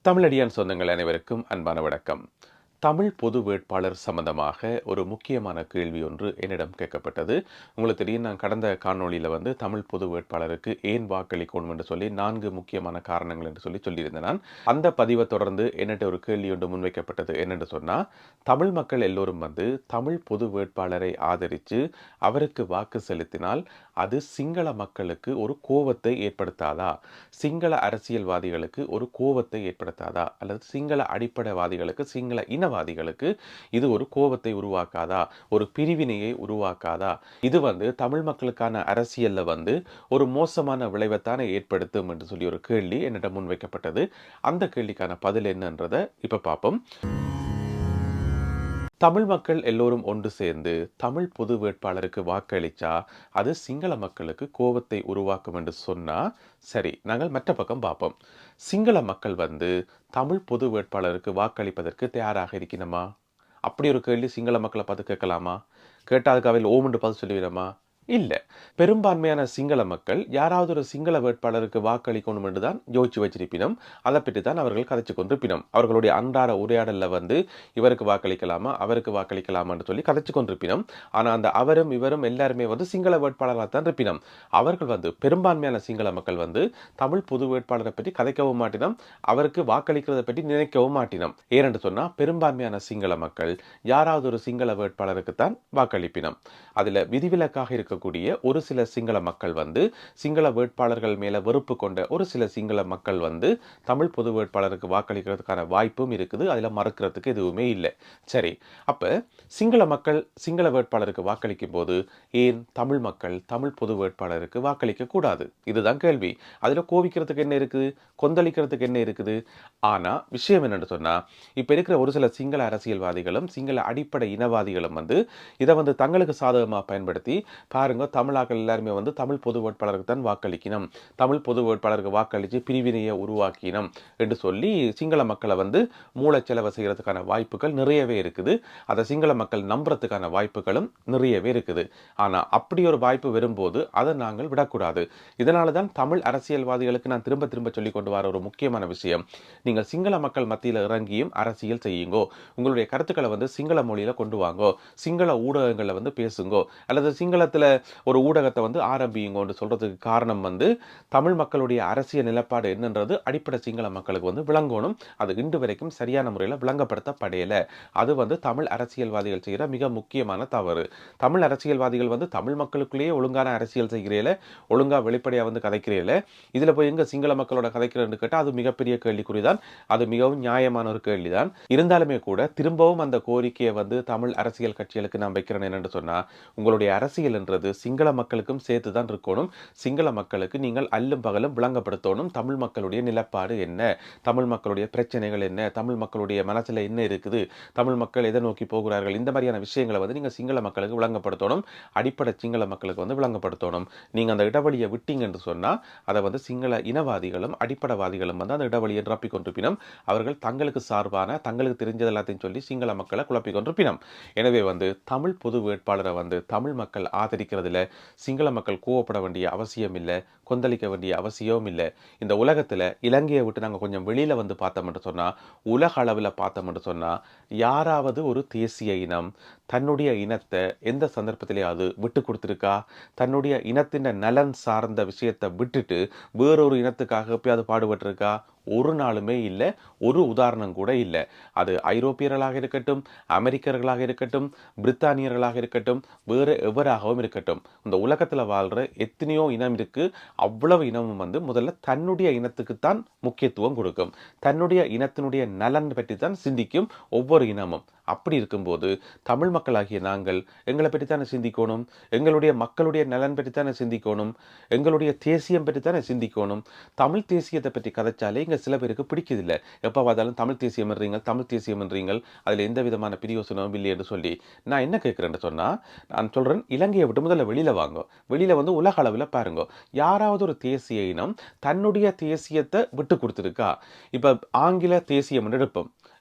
தமிழடியான் சொந்தங்கள் அனைவருக்கும் அன்பான வணக்கம். தமிழ் பொது வேட்பாளர் சம்பந்தமாக ஒரு முக்கியமான கேள்வி ஒன்று என்னிடம் கேட்கப்பட்டது. உங்களுக்கு தெரியும், நான் கடந்த காணொளியில் தமிழ் பொது வேட்பாளருக்கு ஏன் வாக்களிக்கணும் என்று சொல்லி 4 முக்கியமான காரணங்கள் என்று சொல்லியிருந்தேன். நான் அந்த பதிவை தொடர்ந்து என்னிட்ட ஒரு கேள்வி ஒன்று முன்வைக்கப்பட்டது. என்னென்று சொன்னால், தமிழ் மக்கள் எல்லோரும் தமிழ் பொது வேட்பாளரை ஆதரித்து அவருக்கு வாக்கு செலுத்தினால் அது சிங்கள மக்களுக்கு ஒரு கோபத்தை ஏற்படுத்தாதா, சிங்கள அரசியல்வாதிகளுக்கு ஒரு கோபத்தை ஏற்படுத்தாதா, அல்லது சிங்கள அடிப்படைவாதிகளுக்கு, சிங்கள இனவாதிகளுக்கு இது ஒரு கோபத்தை உருவாக்காதா, ஒரு பிரிவினையை உருவாக்காதா, இது தமிழ் மக்களுக்கான அரசியல்ல ஒரு மோசமான விளைவைத்தானே ஏற்படுத்தும் என்று சொல்லி ஒரு கேள்வி என்னிடம் முன்வைக்கப்பட்டது. அந்த கேள்விக்கான பதில் என்னன்றதை இப்ப பார்ப்போம். தமிழ் மக்கள் எல்லோரும் ஒன்று சேர்ந்து தமிழ் பொது வேட்பாளருக்கு வாக்களிச்சா அது சிங்கள மக்களுக்கு கோபத்தை உருவாக்கும் என்று சொன்னா சரி. நாங்கள் மற்ற பக்கம் பார்ப்போம். சிங்கள மக்கள் தமிழ் பொது வேட்பாளருக்கு வாக்களிப்பதற்கு தயாராக இருக்கணுமா? அப்படி ஒரு கேள்வி சிங்கள மக்களை பார்த்து கேட்கலாமா? கேட்டாதுக்கு அவையில் ஓமுண்டு பதில் சொல்லிவிடமா? இல்லை. பெரும்பான்மையான சிங்கள மக்கள் யாராவது ஒரு சிங்கள வேட்பாளருக்கு வாக்களிக்கணும் என்று தான் யோசிச்சு வச்சிருப்பினும், அதை பற்றி தான் அவர்கள் கதைச்சு கொண்டிருப்பினும். அவர்களுடைய அன்றாட உரையாடலில் இவருக்கு வாக்களிக்கலாமா, அவருக்கு வாக்களிக்கலாமா என்று சொல்லி கதைச்சு கொண்டிருப்பினும். ஆனால் அந்த அவரும் இவரும் எல்லாருமே சிங்கள வேட்பாளராக தான் இருப்பினும். அவர்கள் பெரும்பான்மையான சிங்கள மக்கள் தமிழ் பொது வேட்பாளரை பற்றி கதைக்கவும் மாட்டினோம், அவருக்கு வாக்களிக்கிறத பற்றி நினைக்கவும் மாட்டினோம். ஏனென்று சொன்னால், பெரும்பான்மையான சிங்கள மக்கள் யாராவது ஒரு சிங்கள வேட்பாளருக்கு தான் வாக்களிப்பினோம். அதில் விதிவிலக்காக இருக்கக்கூடிய ஒரு சில சிங்கள மக்கள் சிங்கள வேட்பாளர்கள் மேல வெறுப்பு கொண்ட ஒரு சில சிங்கள மக்கள் தமிழ் பொது வேட்பாளருக்கு வாக்களிக்கிறதுக்கான வாய்ப்பும் இருக்குது. அதில் மறுக்கிறதுக்கு எதுவுமே இல்லை. சரி, அப்ப சிங்கள மக்கள் சிங்கள வேட்பாளருக்கு வாக்களிக்கும் போது ஏன் தமிழ் மக்கள் தமிழ் பொது வேட்பாளருக்கு வாக்களிக்க கூடாது? இதுதான் கேள்வி. அதுல கோவிக்கிறதுக்கு என்ன இருக்குது, கொந்தளிக்கிறதுக்கு என்ன இருக்குது? ஆனா விஷயம் என்னன்னு சொன்னா, இப்ப இருக்கிற ஒரு சில சிங்கள அரசியல்வாதிகளும் சிங்கள அடிப்படை இனவாதிகளும் இதை தங்களுக்கு சாதகமாக பயன்படுத்தி, பாருங்க, தமிழாக்கள் எல்லாருமே தமிழ் பொது வேட்பாளருக்கு தான் வாக்களிக்கணும், தமிழ் பொது வேட்பாளருக்கு வாக்களித்து பிரிவினையை உருவாக்கினோம் என்று சொல்லி சிங்கள மக்களை மூளைச்செலவு செய்யறதுக்கான வாய்ப்புகள் நிறையவே இருக்குது. அதை சிங்கள மக்கள் நம்புறதுக்கான வாய்ப்புகளும் நிறையவே இருக்குது. ஆனா அப்படி ஒரு வாய்ப்பு வரும்போது அதை நாங்கள் விடக்கூடாது. இதனால தான் தமிழ் அரசியல்வாதிகளுக்கு நான் திரும்ப திரும்ப சொல்லி கொண்டு வர ஒரு முக்கியமான விஷயம், நீங்கள் சிங்கள மக்கள் மத்தியில் இறங்கியும் அரசியல் செய்யுங்கோ, உங்களுடைய கருத்துக்களை சிங்கள மொழியில கொண்டு வாங்கோ, சிங்கள ஊடகங்களில் பேசுங்கோ, அல்லது சிங்களத்தில் ஒரு ஊடகத்தை ஆரம்பியுங்கோன்னு சொல்றதுக்கு காரணம் தமிழ் மக்களுடைய அரசியல் நிலப்பாடு என்னன்றது அடிப்படை சிங்கள மக்களுக்கு விளங்கணும். அது இன்று வரைக்கும் சரியான முறையில் விளங்கப்படுத்தப்படையல. அது தமிழ் அரசியல்வாதிகள் செய்கிற மிக முக்கியமான தவறு. தமிழ் அரசியல்வாதிகள் தமிழ் மக்களுக்குள்ளேயே ஒழுங்கான அரசியல் செய்கிறீங்கள, ஒழுங்கா வெளிப்படையாக கதைக்கிறீங்கள, இதுல போய் எங்க சிங்கள மக்களோட கதைக்கிறேன்னு கேட்டால் அது மிகப்பெரிய கேள்விக்குறிதான். அது மிகவும் நியாயமான ஒரு கேள்விதான். இருந்தாலுமே கூட திரும்பவும் அந்த கோரிக்கையை தமிழ் அரசியல் கட்சிகளுக்கு நான் வைக்கிறேன். என்னென்று சொன்னா, உங்களுடைய அரசியல் என்றது சிங்கள மக்களுக்கும் சேர்த்து தான் இருக்கணும். சிங்கள மக்களுக்கு நீங்கள் அல்லும் பகலும் விளங்கப்படுத்தணும் தமிழ் மக்களுடைய நிலப்பாடு என்ன, தமிழ் மக்களுடைய பிரச்சனைகள் என்ன, தமிழ் மக்களுடைய மனசுல என்ன இருக்குது, தமிழ் மக்கள் எதை நோக்கி போகிறார்கள், இந்த மாதிரியான விஷயங்களை நீங்க சிங்கள மக்களுக்கு விளங்கப்படுத்தணும். அடிப்படை சிங்கள மக்களுக்கு விளங்கப்படுத்தணும். நீங்க அந்த இடைவெளியை விட்டீங்க என்று சொன்னா அதை சிங்கள இனவாதிகளும் அடிப்படைவாதிகளும் அந்த இடைவெளியை நிரப்பிக் கொண்டிருப்பினும். அவர்கள் தங்களுக்கு சார்பான தங்களுக்கு தெரிஞ்சது எல்லாத்தையும் சொல்லி சிங்கள மக்களை குழப்பிக் கொண்டிருப்பினும். எனவே தமிழ் பொது வேட்பாளரை தமிழ் மக்கள் ஆதரிக்கிறதுல சிங்கள மக்கள் கோவப்பட வேண்டிய அவசியம் இல்லை, கொந்தளிக்க வேண்டிய அவசியமும் இல்லை. இந்த உலகத்தில் இலங்கையை விட்டு நாங்கள் கொஞ்சம் வெளியில் பார்த்தோம்னு சொன்னால், உலக அளவில் பார்த்தோம்னு சொன்னால், யாராவது ஒரு தேசிய இனம் தன்னுடைய இனத்தை எந்த சந்தர்ப்பத்திலேயாவது விட்டு கொடுத்துருக்கா? தன்னுடைய இனத்தின் நலன் சார்ந்த விஷயத்தை விட்டுட்டு வேறொரு இனத்துக்காக எப்பயாவது பாடுபட்டிருக்கா? ஒரு நாளுமே இல்லை. ஒரு உதாரணம் கூட இல்லை. அது ஐரோப்பியர்களாக இருக்கட்டும், அமெரிக்கர்களாக இருக்கட்டும், பிரித்தானியர்களாக இருக்கட்டும், வேறு எவராகவும் இருக்கட்டும், இந்த உலகத்தில் வாழ்கிற எத்தனையோ இனம் இருக்கு. அவ்வளவு இனமும் முதல்ல தன்னுடைய இனத்துக்குத்தான் முக்கியத்துவம் கொடுக்கும். தன்னுடைய இனத்தினுடைய நலன் பற்றி தான் சிந்திக்கும் ஒவ்வொரு இனமும். அப்படி இருக்கும்போது தமிழ் மக்களாகிய நாங்கள் எங்களை பற்றித்தானே சிந்திக்கணும், எங்களுடைய மக்களுடைய நலன் பற்றித்தானே சிந்திக்கணும், எங்களுடைய தேசியம் பற்றித்தானே சிந்திக்கணும். தமிழ் தேசியத்தை பற்றி கதைச்சாலே இங்கே சில பேருக்கு பிடிக்குதில்லை. எப்போ பார்த்தாலும் தமிழ் தேசியம் என்றீங்கள், தமிழ் தேசியம் என்றீங்கள், அதில் எந்த விதமான பிரியோசனமும் இல்லை என்று சொல்லி நான் என்ன கேட்குறேன்னு சொன்னால், நான் சொல்கிறேன், இலங்கையை விட்டு முதல்ல வெளியில் வாங்க. வெளியில் உலக அளவில் பாருங்க, யாராவது ஒரு தேசிய இனம் தன்னுடைய தேசியத்தை விட்டு கொடுத்துருக்கா? இப்போ ஆங்கில தேசியம் எடுப்போம்.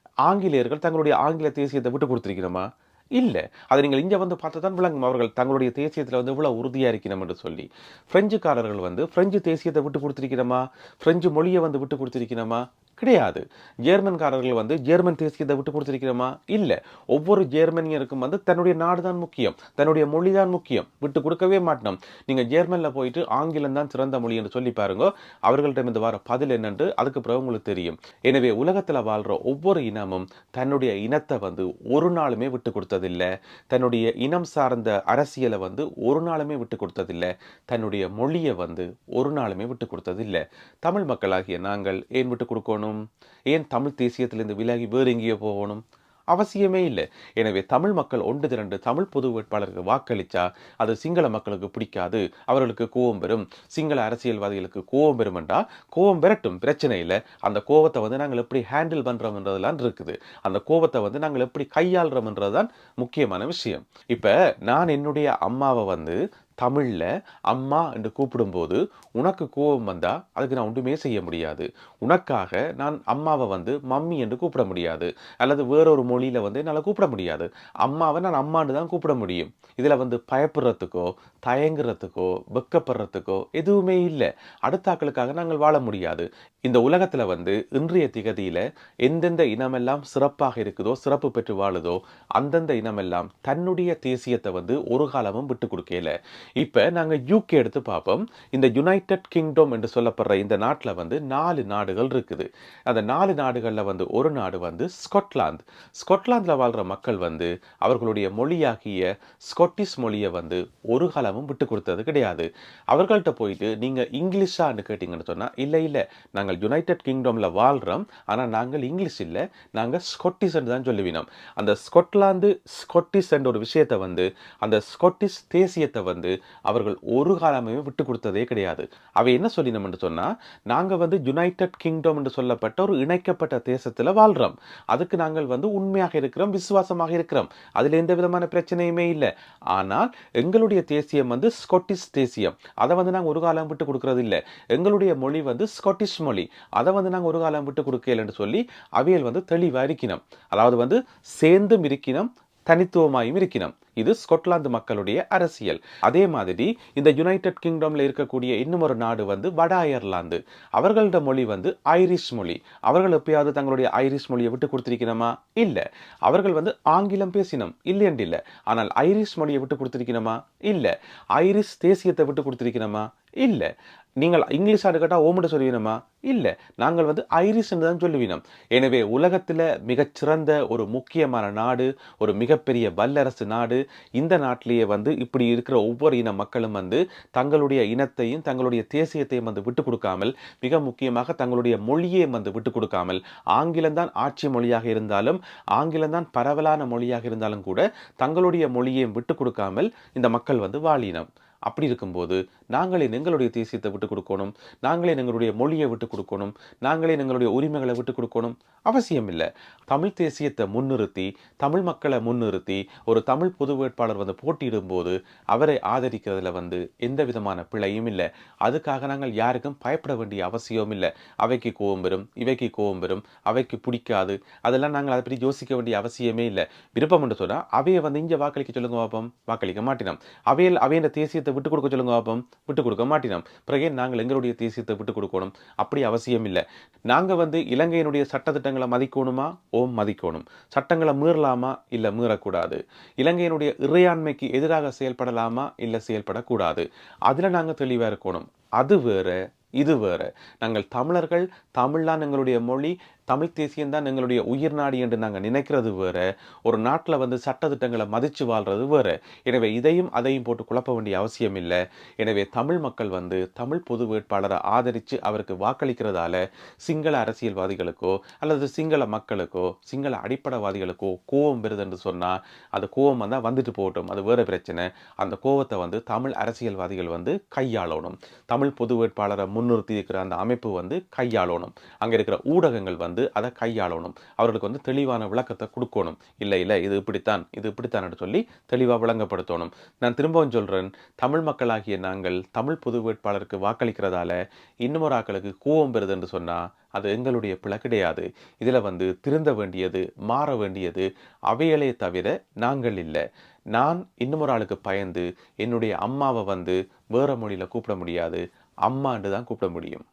ஆங்கிலேயர்கள் தங்களுடைய ஆங்கில தேசியத்தை விட்டு கொடுத்துருக்கிறோமா? இல்லை. அதை நீங்கள் இங்கே பார்த்து தான் விளங்கும் அவர்கள் தங்களுடைய தேசியத்தில் இவ்வளோ உறுதியாக இருக்கணும் என்று சொல்லி. பிரெஞ்சுக்காரர்கள் பிரெஞ்சு தேசியத்தை விட்டு கொடுத்துருக்கிறோமா? பிரெஞ்சு மொழியை விட்டு கொடுத்துருக்கிறோமா? கிடையாது. ஜேர்மன்காரர்கள் வந்து ஜெர்மன் தேசியத்தை விட்டு கொடுத்திருக்கிறோமா? இல்ல. ஒவ்வொரு ஜேர்மனியருக்கும் வந்து தன்னுடைய நாடு தான் முக்கியம். தன்னுடைய மொழி தான் முக்கியம். விட்டு கொடுக்கவே மாட்டோம். நீங்க ஜேர்மன்ல போயிட்டு ஆங்கிலம் தான் சிறந்த மொழி என்று சொல்லி பாருங்க. அவர்களிடமிருந்து வர பதில் என்னன்னு அதுக்கு பிறகு உங்களுக்கு தெரியும். எனவே உலகத்துல வாழ்ற ஒவ்வொரு இனமும் தன்னுடைய இனத்தை வந்து ஒரு நாளுமே விட்டு கொடுத்ததில்ல. தன்னுடைய இனம் சார்ந்த அரசியலை வந்து ஒரு நாளுமே விட்டு கொடுத்ததில்ல. தன்னுடைய மொழியை வந்து ஒரு நாளுமே விட்டு கொடுத்ததில்ல. தமிழ் மக்களாகிய நாங்கள் ஏன் விட்டு கொடுக்கணும்? ஏன் தமிழ் தேசியத்திலிருந்து விலகி வேறு எங்கேயோ போகணும்? அவசியமே இல்லை. எனவே தமிழ் மக்கள் ஒன்று திரண்டு தமிழ் பொது வேட்பாளருக்கு வாக்களிச்சா அது சிங்கள மக்களுக்கு பிடிக்காது, அவர்களுக்கு கோபம் வரும், சிங்கள அரசியல்வாதிகளுக்கு கோபம் வருமெண்டா கோபம் வரட்டும், பிரச்சனை இல்லை. அந்த கோபத்தை வந்து நாங்கள் எப்படி ஹேண்டில் பண்றோம்ன்றதுலாம் இருக்குது. அந்த கோபத்தை வந்து நாங்கள் எப்படி கையாளுறோம்ன்றதுதான் முக்கியமான விஷயம். இப்ப நான் என்னுடைய அம்மாவை வந்து தமிழ்ல அம்மா என்று கூப்பிடும்போது உனக்கு கோபம் வந்தா அதுக்கு நான் ஒன்றுமே செய்ய முடியாது. உனக்காக நான் அம்மாவை வந்து மம்மி என்று கூப்பிட முடியாது, அல்லது வேறொரு மொழியில வந்து என்னால் கூப்பிட முடியாது. அம்மாவை நான் அம்மான்னு தான் கூப்பிட முடியும். இதுல வந்து பயப்படுறதுக்கோ தயங்குறதுக்கோ வெக்கப்படுறதுக்கோ எதுவுமே இல்லை. அடுத்த ஆக்களுக்காக நாங்கள் வாழ முடியாது. இந்த உலகத்துல வந்து இன்றைய திகதியில எந்தெந்த இனமெல்லாம் சிறப்பாக இருக்குதோ, சிறப்பு பெற்று வாழுதோ, அந்தந்த இனமெல்லாம் தன்னுடைய தேசியத்தை வந்து ஒரு காலமும் விட்டு கொடுக்கல. இப்ப நாங்க யூகே எடுத்து பார்ப்போம். இந்த யுனைடெட் கிங்டம் என்று சொல்லப்படுற இந்த நாட்டுல வந்து 4 நாடுகள் இருக்குது. அந்த 4 நாடுகள்ல வந்து ஒரு நாடு வந்து ஸ்காட்லாந்து. ஸ்காட்லாந்துல வாழ்ற மக்கள் வந்து அவர்களுடைய மொழியாகிய ஸ்காட்டிஷ் மொழியை வந்து ஒரு காலமும் விட்டு கொடுத்தது கிடையாது. அவர்கள்ட்ட போயிட்டு நீங்க இங்கிலீஷான்னு கேட்டீங்கன்னு சொன்னா இல்ல இல்ல, நாங்கள் யுனைடெட் கிங்டம்ல வாழ்றோம், ஆனா நாங்கள் இங்கிலீஷ் இல்ல, நாங்க ஸ்காட்டிஷ் தான் சொல்லுவினோம். அந்த ஸ்காட்லாந்து ஸ்காட்டிஷ் என்ற ஒரு விஷயத்தை வந்து, அந்த ஸ்காட்டிஷ் தேசியத்தை வந்து அவர்கள் ஒரு காலமே விட்டு கொடுத்ததே கிடையாது. அவை என்ன சொல்லினோம் என்று சொன்னா, நாங்க வந்து யுனைடெட் கிங்டம் என்று சொல்லப்பட்ட ஒரு இணைக்கப்பட்ட தேசத்துல வாழ்றோம், அதுக்கு நாங்கள் வந்து உண்மையாக இருக்கிறோம், விசுவாசமாக இருக்கிறோம், அதுல எந்த விதமான பிரச்சனையுமே இல்லை. ஆனால் எங்களுடைய தேசியம் வந்து ஸ்காட்டிஷ் தேசியம், அதை வந்து நாங்கள் ஒரு காலம் விட்டு கொடுக்கறது இல்லை. எங்களுடைய மொழி வந்து ஸ்காட்டிஷ் மொழி, அதை வந்து நாங்கள் ஒரு காலம் விட்டு கொடுக்கலன்னு சொல்லி அவையில் வந்து தெளிவா இருக்கணும். அதாவது வந்து சேர்ந்தும் இருக்கணும், தனித்துவமாயும் இருக்கணும். இது ஸ்காட்லாந்து மக்களுடைய அரசியல். அதே மாதிரி இந்த யுனைடெட் கிங்டம்ல இருக்கக்கூடிய இன்னும் ஒரு நாடு வந்து வட அயர்லாந்து. அவர்களோட மொழி வந்து ஐரிஷ் மொழி. அவர்கள் எப்பயாவது தங்களுடைய ஐரிஷ் மொழியை விட்டு கொடுத்திருக்கணுமா? இல்ல. அவர்கள் வந்து ஆங்கிலம் பேசினோம் இல்லையண்டு இல்லை, ஆனால் ஐரிஷ் மொழியை விட்டு கொடுத்திருக்கணுமா? இல்ல. ஐரிஷ் தேசியத்தை விட்டு கொடுத்திருக்கணுமா? இல்ல. நீங்கள் இங்கிலீஷாடு கேட்டா ஓமுட சொல்லுவீனமா? இல்ல. நாங்கள் வந்து ஐரிஷ் என்று தான் சொல்லுவீனோம். எனவே உலகத்துல மிகச்சிறந்த ஒரு முக்கியமான நாடு, ஒரு மிகப்பெரிய வல்லரசு நாடு. இந்த நாட்டிலேயே வந்து இப்படி இருக்கிற ஒவ்வொரு இன மக்களும் வந்து தங்களுடைய இனத்தையும் தங்களுடைய தேசியத்தையும் வந்து விட்டு கொடுக்காமல், மிக முக்கியமாக தங்களுடைய மொழியையும் வந்து விட்டு கொடுக்காமல், ஆங்கிலம்தான் ஆட்சி மொழியாக இருந்தாலும், ஆங்கிலம்தான் பரவலான மொழியாக இருந்தாலும் கூட தங்களுடைய மொழியையும் விட்டு கொடுக்காமல் இந்த மக்கள் வந்து வாழினம். அப்படி இருக்கும்போது நாங்களே எங்களுடைய தேசியத்தை விட்டு கொடுக்கணும், நாங்களே எங்களுடைய மொழியை விட்டு கொடுக்கணும், நாங்களே எங்களுடைய உரிமைகளை விட்டு கொடுக்கணும் அவசியம் இல்லை. தமிழ் தேசியத்தை முன்னிறுத்தி, தமிழ் மக்களை முன்னிறுத்தி ஒரு தமிழ் பொது வேட்பாளர் வந்து போட்டியிடும் போது அவரை ஆதரிக்கிறதுல வந்து எந்த விதமான பிழையும் இல்லை. அதுக்காக நாங்கள் யாருக்கும் பயப்பட வேண்டிய அவசியம் இல்லை. அவைக்கு கோபம் வரும், இவைக்கு கோபம் வரும், அவைக்கு பிடிக்காது, அதெல்லாம் நாங்கள் அதை பற்றி யோசிக்க வேண்டிய அவசியமே இல்லை. விருப்பம் என்று சொன்னால் அவையை வந்து இங்கே வாக்களிக்க சொல்லுங்க பாப்போம், வாக்களிக்க மாட்டினோம். அவையின் தேசியத்தை விட்டு கொடுக்க சொல்லுங்க பாப்போம், விட்டு கொடுக்க மாட்டினோம். பிறகு நாங்கள் எங்களுடைய தேசியத்தை விட்டு கொடுக்கணும்? அப்படி அவசியம் இல்லை. நாங்க வந்து இலங்கையினுடைய சட்டத்திட்டங்களை மதிக்கணுமா? ஓம் மதிக்கணும். சட்டங்களை மீறலாமா? இல்ல மீறக்கூடாது. இலங்கையினுடைய இறையாண்மைக்கு எதிராக செயல்படலாமா? இல்ல செயல்படக்கூடாது. அதுல நாங்க தெளிவா இருக்கணும். அது வேற, இது வேற. நாங்கள் தமிழர்கள், தமிழ்தான் எங்களுடைய மொழி, தமிழ் தேசியம்தான் எங்களுடைய உயிர் நாடி என்று நாங்கள் நினைக்கிறது வேற, ஒரு நாட்டில் வந்து சட்டத்திட்டங்களை மதிச்சு வாழ்றது வேற. எனவே இதையும் அதையும் போட்டு குழப்ப வேண்டிய அவசியம் இல்லை. எனவே தமிழ் மக்கள் வந்து தமிழ் பொது வேட்பாளரை ஆதரித்து அவருக்கு வாக்களிக்கிறதால சிங்கள அரசியல்வாதிகளுக்கோ அல்லது சிங்கள மக்களுக்கோ சிங்கள அடிப்படைவாதிகளுக்கோ கோபம் வருது என்று சொன்னால் அது கோபம் வந்தால் வந்துட்டு போகட்டும், அது வேற பிரச்சனை. அந்த கோபத்தை வந்து தமிழ் அரசியல்வாதிகள் வந்து கையாளணும். தமிழ் பொது வேட்பாளரை முன்னிறுத்தி இருக்கிற அந்த அமைப்பு வந்து கையாளணும். அங்கே இருக்கிற ஊடகங்கள் வந்து அதை கையாளணும். அவர்களுக்கு வந்து தெளிவான விளக்கத்தை கொடுக்கணும். இல்லை இல்லை, இது இப்படித்தான், இது இப்படித்தான் சொல்லி தெளிவாக விளங்கப்படுத்தணும். நான் திரும்பவும் சொல்றேன், தமிழ் மக்களாகிய நாங்கள் தமிழ் பொது வேட்பாளருக்கு வாக்களிக்கிறதால இன்னும் ஆக்களுக்கு கோபம் பெறுது என்று சொன்னா அது எங்களுடைய பிழை கிடையாது. இதுல வந்து திருந்த வேண்டியது, மாற வேண்டியது அவைகளே தவிர நாங்கள் இல்லை. நான் இன்னும் ஆளுக்கு பயந்து என்னுடைய அம்மாவை வந்து வேற மொழியில கூப்பிட முடியாது, அம்மாண்டு தான் கூப்பிட முடியும்.